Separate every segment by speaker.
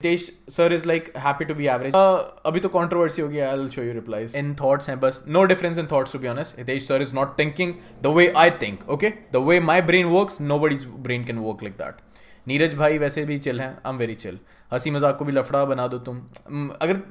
Speaker 1: Hitesh sir is like happy to be average. अभी तो controversy हो गया. I'll show you replies. In thoughts हैं बस. No difference in thoughts to be honest. Hitesh sir is not thinking the way I think. Okay, the way my brain works, nobody's brain can work like that. Neeraj भाई वैसे भी chill हैं. I'm very chill. हंसी मजाक को भी लफड़ा बना दो तुम. अगर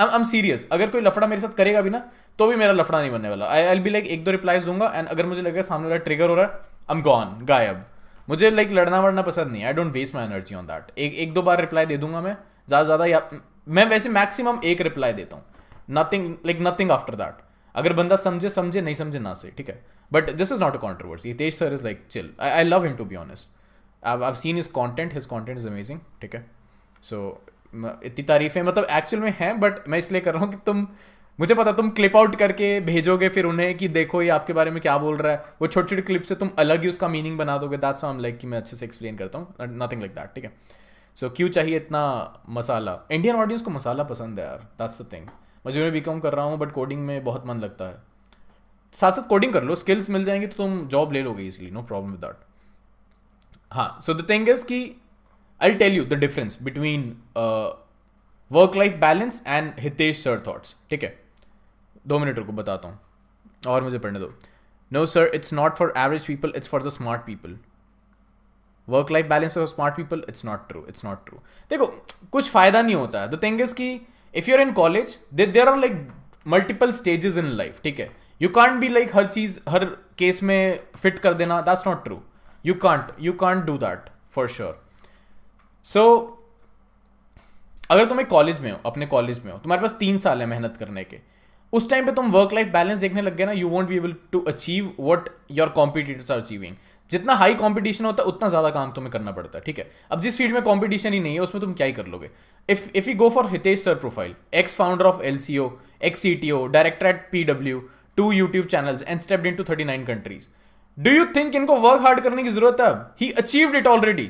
Speaker 1: I'm serious. अगर कोई लफड़ा मेरे साथ करेगा भी ना तो भी मेरा लफड़ा नहीं बनने वाला. I'll be like एक दो रिप्लाईज दूंगा एंड अगर मुझे लगेगा सामने वाला ट्रिगर हो रहा है I'm gone, गायब. मुझे लाइक लड़ना वड़ना पसंद नहीं. I don't waste my energy on that. एक दो बार रिप्लाई दे दूंगा मैं ज़्यादा ज़्यादा, या मैं वैसे मैक्सिमम एक रिप्लाई देता हूँ. Nothing after that. अगर बंदा समझे समझे, नहीं समझे ना से, ठीक है. But this is not a controversy. Hitesh sir is like chill. I love him to be honest. I've seen his content is amazing. ठीक है. सो इतनी तारीफें मतलब एक्चुअल में हैं, बट मैं इसलिए कर रहा हूँ कि तुम, मुझे पता तुम क्लिप आउट करके भेजोगे फिर उन्हें कि देखो ये आपके बारे में क्या बोल रहा है. वो छोटी छोटी क्लिप से तुम अलग ही उसका मीनिंग बना दोगे. That's why I am like कि मैं अच्छे से एक्सप्लेन करता हूँ. Nothing like that. ठीक है. सो क्यों चाहिए इतना मसाला? इंडियन ऑडियंस को मसाला पसंद है यार. That's the thing. मैं बीकॉम कर रहा हूँ बट कोडिंग में बहुत मन लगता है. साथ साथ कोडिंग कर लो, स्किल्स मिल जाएंगी तो तुम जॉब ले लोगे easily. No problem with that. हाँ, सो द थिंग इज कि I tell you the difference between work life balance and Hitesh sir thoughts. ठीक है. 2 मिनट रुको बताता हूँ और मुझे पढ़ने दो. No sir, it's not for average people, it's for the smart people. Work life balance for smart people, it's not true. It's not true. देखो, कुछ फायदा नहीं होता है. द थिंग इज कि if you are in college there are like multiple stages in life. ठीक है. You can't be like हर चीज हर केस में फिट कर देना. That's not true. You can't do that for sure. So अगर तुम एक कॉलेज में हो, अपने कॉलेज में हो, तुम्हारे पास 3 साल है मेहनत करने के, उस टाइम पे तुम वर्क लाइफ बैलेंस देखने लग गए ना, you won't be able to achieve what your competitors are achieving. जितना हाई कंपटीशन होता है उतना ज्यादा काम तुम्हें करना पड़ता है. ठीक है. अब जिस फील्ड में कंपटीशन ही नहीं है उसमें तुम क्या ही कर लोगे. If you go for Hitesh sir profile, ex founder of LCO, ex CTO, director at PW, 2 YouTube channels and stepped into 39 countries. Do you think इनको वर्क हार्ड करने की जरूरत है? अब he achieved it already.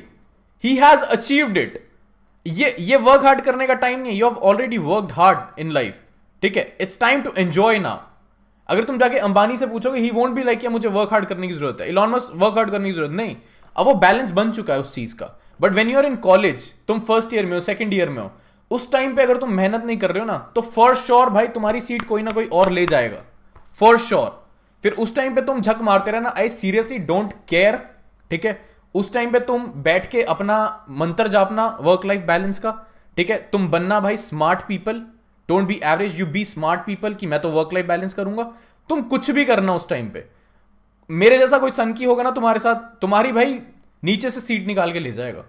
Speaker 1: He has achieved it. ये work hard करने का time नहीं है. You have already worked hard in life. ठीक है. It's time to enjoy now. अगर तुम जाके अंबानी से पूछोगे, ही वोंट बी लाइक कि मुझे वर्क हार्ड करने की जरूरत है. इलॉन मस्क वर्क हार्ड करने की जरूरत नहीं. अब वो बैलेंस बन चुका है उस चीज का. But when you are in college, तुम फर्स्ट ईयर में हो, सेकंड ईयर में हो, उस टाइम पे अगर तुम मेहनत नहीं कर रहे हो ना, तो फॉर श्योर भाई तुम्हारी सीट कोई ना कोई और ले जाएगा. For sure. फिर उस टाइम पे तुम झक मारते रहना. I seriously don't care. ठीक है. उस टाइम पे तुम बैठ के अपना मंत्र जापना वर्क लाइफ बैलेंस का. ठीक है. तुम बनना भाई smart people. Don't be average, you be smart people कि मैं तो वर्क लाइफ बैलेंस करूंगा. तुम कुछ भी करना उस टाइम पे. मेरे जैसा कोई सनकी होगा ना तुम्हारे साथ, तुम्हारी भाई नीचे से सीट निकाल के ले जाएगा.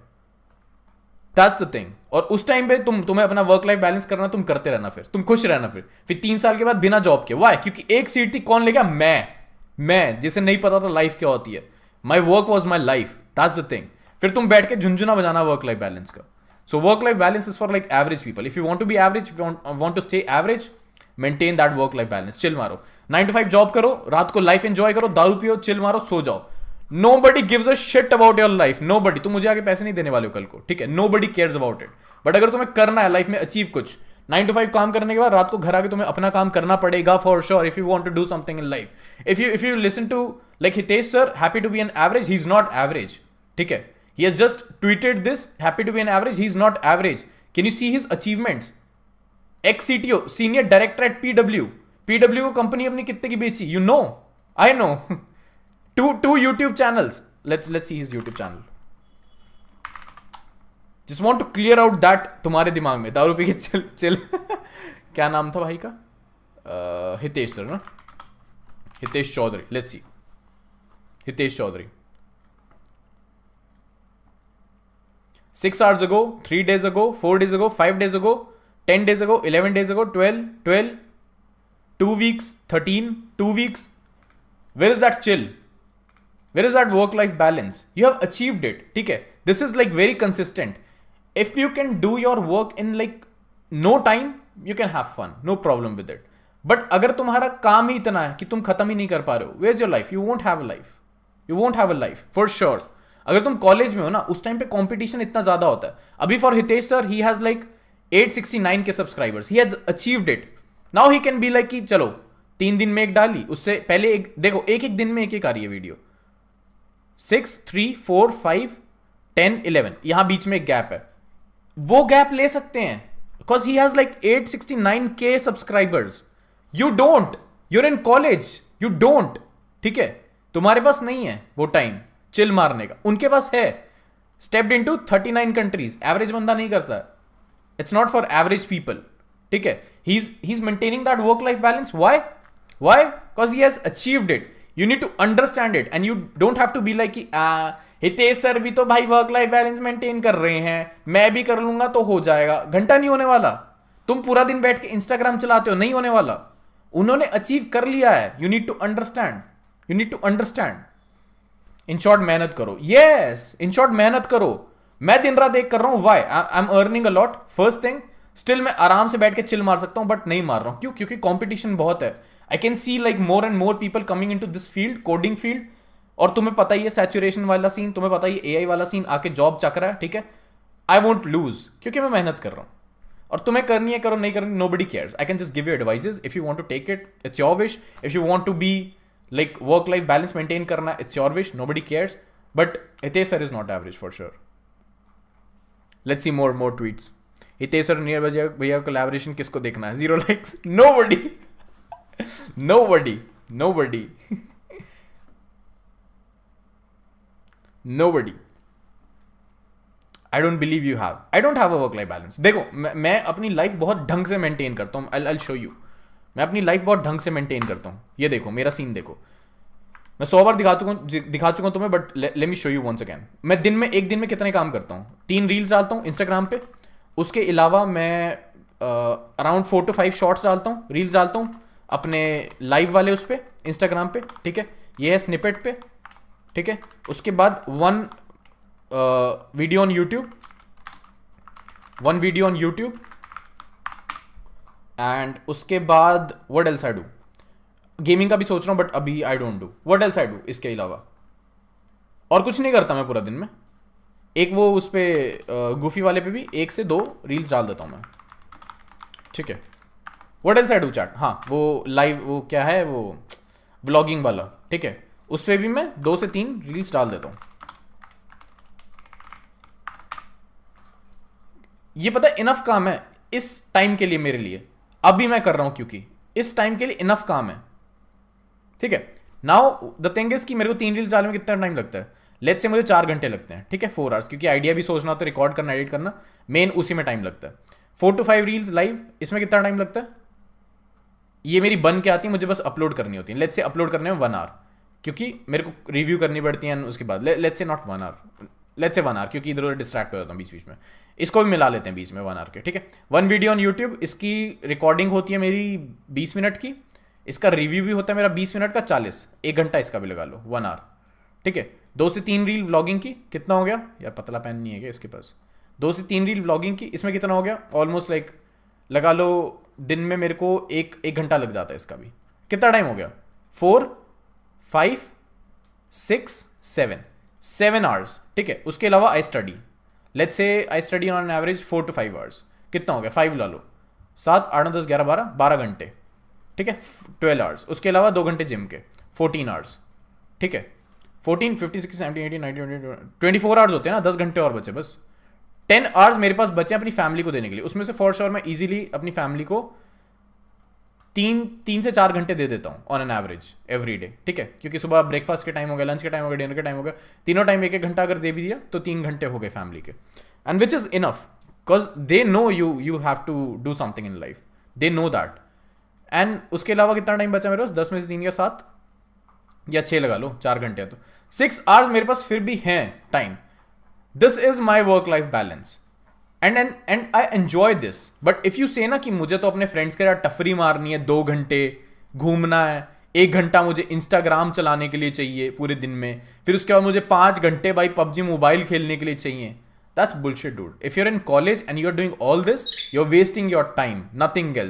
Speaker 1: That's the thing. और उस टाइम पे तुम्हें अपना वर्क लाइफ बैलेंस करना, तुम करते रहना, फिर तुम खुश रहना. फिर 3 साल के बाद बिना जॉब के. वाई? क्योंकि एक सीट थी, कौन ले गया? मैं जिसे नहीं पता था लाइफ क्या होती है. My work was my life. That's the thing. फिर तुम बैठ के झुंझुना बजाना वर्क लाइफ बैलेंस का. So work life balance is for like average people. If you want to be average, if you want to stay average, maintain that work life balance. Chill मारो. 9 to 5 job करो, रात को life enjoy करो, दारू पियो, chill मारो, सो जाओ. Nobody gives a shit about your life. Nobody. तुम मुझे आगे पैसे नहीं देने वाले हो कल को. ठीक है. Nobody cares about it. But अगर तुम्हें करना है लाइफ में अचीव कुछ, 9 to 5 काम करने के बाद रात को घर आके तुम्हें अपना काम करना पड़ेगा for sure. If you want to do something in life. If you listen to like Hitesh sir, happy to be an average, he is not average. ठीक है. He has just tweeted this, happy to be an average. He is not average. Can you see his achievements? Ex CTO, senior director at PW. PW को company अपनी कितने की बेची? You know, I know. two YouTube channels. Let's see his YouTube channel. Just want to clear out that तुम्हारे दिमाग में दारू P के चिल क्या नाम था भाई का? हितेश सर ना? Hitesh Chaudhary. Let's see. Hitesh Chaudhary. 6 hours ago, 3 days ago, 4 days ago, 5 days ago, 10 days ago, 11 days ago, 12, 2 weeks, 13, 2 weeks. Where is that chill? Where is that work-life balance? You have achieved it. ठीक है. This is like very consistent. If you can do your work in like no time, you can have fun. No problem with it. But अगर तुम्हारा काम ही इतना है कि तुम खत्म ही नहीं कर पा रहे हो, where's your life? You won't have a life. You won't have a life for sure. अगर तुम कॉलेज में हो ना, उस टाइम पे कंपटीशन इतना ज्यादा होता है. अभी for Hitesh sir, he has like 869 के subscribers. He has achieved it. Now he can be like कि चलो 3 दिन में एक डाली, उससे पहले एक देखो, एक दिन में एक आ रही है वीडियो. 6, 3, 4, 5, 10, 11, यहां बीच में एक गैप है. वो गैप ले सकते हैं because he has like 869K subscribers. You don't, your in college, you don't. ठीक है, तुम्हारे पास नहीं है वो टाइम चिल मारने का, उनके पास है. Stepped into 39 countries. एवरेज बंदा नहीं करता. It's not for average people. ठीक है, he is maintaining that work life balance. Why? Because he has achieved it. You need to understand it and you don't have to be like कि Hitesh sir भी तो भाई work life balance maintain कर रहे हैं, मैं भी कर लूंगा तो हो जाएगा. घंटा नहीं होने वाला. तुम पूरा दिन बैठ के इंस्टाग्राम चलाते हो, नहीं होने वाला. उन्होंने अचीव कर लिया है. You need to understand. You need to understand. In short मेहनत करो. यस, इन शॉर्ट मेहनत करो. मैं दिन रात देख कर रहा हूं. Why? I am earning a lot. First thing, still मैं आराम से बैठ के चिल मार सकता हूं, बट नहीं मार रहा हूं. क्यों? क्योंकि कंपटीशन बहुत है. I can see like more and more people coming into this field, coding field. और तुम्हें पता ही है सैचुरेशन वाला सीन, तुम्हें पता ही है एआई वाला सीन आके जॉब चक रहा है. ठीक है, आई वोंट लूज क्योंकि मैं मेहनत कर रहा हूं. और तुम्हें करनी है करो, नहीं करनी nobody cares. I can just give you advices. If you want to take it, it's your wish. If you want to be like work life balance maintain करना, it's your wish. Nobody cares. But Hitesh sir is not average for sure. Let's see more tweets. Hitesh sir near भैया collaboration किसको देखना है? 0 likes. Nobody. nobody nobody. I don't believe you have. I don't have a work life balance. देखो, मैं अपनी life बहुत ढंग से मेंटेन करता हूँ. I'll show you. मैं अपनी लाइफ बहुत ढंग से मेंटेन करता हूँ. ये देखो मेरा सीन देखो. मैं 100 बार दिखा चुका हूँ तुम्हें, but let me show you once again. मैं एक दिन में कितने काम करता हूँ? 3 रील्स डालता हूँ इंस्टाग्राम पे. उसके अलावा मैं अराउंड 4 to 5 शॉर्ट्स डालता हूँ, रील्स डालता हूँ अपने लाइव वाले उस पे इंस्टाग्राम पे. ठीक है, ये है स्निपेट पे. ठीक है, उसके बाद 1 वीडियो ऑन यूट्यूब, एंड उसके बाद what else I do. Gaming का भी सोच रहा हूं बट अभी I don't do. What else I do इसके अलावा? और कुछ नहीं करता मैं पूरा दिन में. एक वो उस पे गुफी वाले पे भी 1 से 2 रील्स डाल देता हूं मैं. ठीक है, what else I do chat. हाँ, वो लाइव, वो क्या है, वो व्लॉगिंग वाला. ठीक है, उस पर भी मैं 2 से 3 रील्स डाल देता हूं. ये पता है इनफ काम है इस टाइम के लिए मेरे लिए. अभी मैं कर रहा हूं क्योंकि इस टाइम के लिए इनफ काम है. ठीक है, नाउ द थिंग इज कि मेरे को 3 रील्स डालने में कितना टाइम लगता है? लेट्स से मुझे 4 घंटे लगते हैं. ठीक है, 4 आवर्स, क्योंकि आइडिया भी सोचना होता है, रिकॉर्ड करना, एडिट करना, मेन उसी में टाइम लगता है. 4 to 5 रील्स लाइव, इसमें कितना टाइम लगता है? ये मेरी बन के आती है, मुझे बस अपलोड करनी होती है. लेट्स से अपलोड करने में 1 आवर, क्योंकि मेरे को रिव्यू करनी पड़ती है. उसके बाद let's say not 1 our, let's say 1 our, क्योंकि इधर उधर डिस्ट्रैक्ट हो जाता हूँ बीच में. इसको भी मिला लेते हैं बीच में 1 आवर के. ठीक है, 1 वीडियो ऑन यूट्यूब, इसकी रिकॉर्डिंग होती है मेरी 20 मिनट की. इसका रिव्यू भी होता है मेरा 20 मिनट का, 40, 1 घंटा इसका भी लगा लो, 1 आवर. ठीक है, 2 से 3 रील व्लॉगिंग की, कितना हो गया यार? पतला पेन नहीं है क्या इसके पास? 2 से 3 रील व्लॉगिंग की, इसमें कितना हो गया? ऑलमोस्ट लाइक लगा लो दिन में मेरे को एक घंटा लग जाता है. इसका भी कितना टाइम हो गया? 4, 5, 6, 7 आवर्स. ठीक है, उसके अलावा I study. Let's say I study on average 4 to 5 hours. कितना हो गया? 5 ला लो, 7, 8, 9, 10, 11, 12 घंटे. ठीक है, 12 आवर्स. उसके अलावा 2 घंटे जिम के, 14 आवर्स. ठीक है, 14, 15, 16, 17, 18, 19, 20, 24 आवर्स होते हैं ना. 10 घंटे और बचे बस. 10 आवर्स मेरे पास बचे अपनी फैमिली को देने के लिए. उसमें से फॉर श्योर मैं इजीली अपनी फैमिली को 3 से 4 घंटे दे देता हूँ on an average every day. ठीक है, क्योंकि सुबह ब्रेकफास्ट के टाइम हो गया, लंच के टाइम हो गया, डिनर के टाइम हो गया, तीनों टाइम 1 घंटा अगर दे भी दिया तो 3 घंटे हो गए फैमिली के. And which is enough, because they know you have to do something in life. They know that. And उसके अलावा कितना टाइम बचा मेरे पास? 10 में से 3 या 7 या 6 लगा लो, 4 घंटे. तो 6 आवर्स मेरे पास फिर भी हैं time. This is my work life balance and I enjoy this. But if you से ना कि मुझे तो अपने फ्रेंड्स के साथ टफरी मारनी है, 2 घंटे घूमना है, 1 घंटा मुझे इंस्टाग्राम चलाने के लिए चाहिए पूरे दिन में, फिर उसके बाद मुझे 5 घंटे भाई पबजी मोबाइल खेलने के लिए चाहिए, that's bullshit dude. If you're in college and you are doing all this, you are wasting your time, nothing else.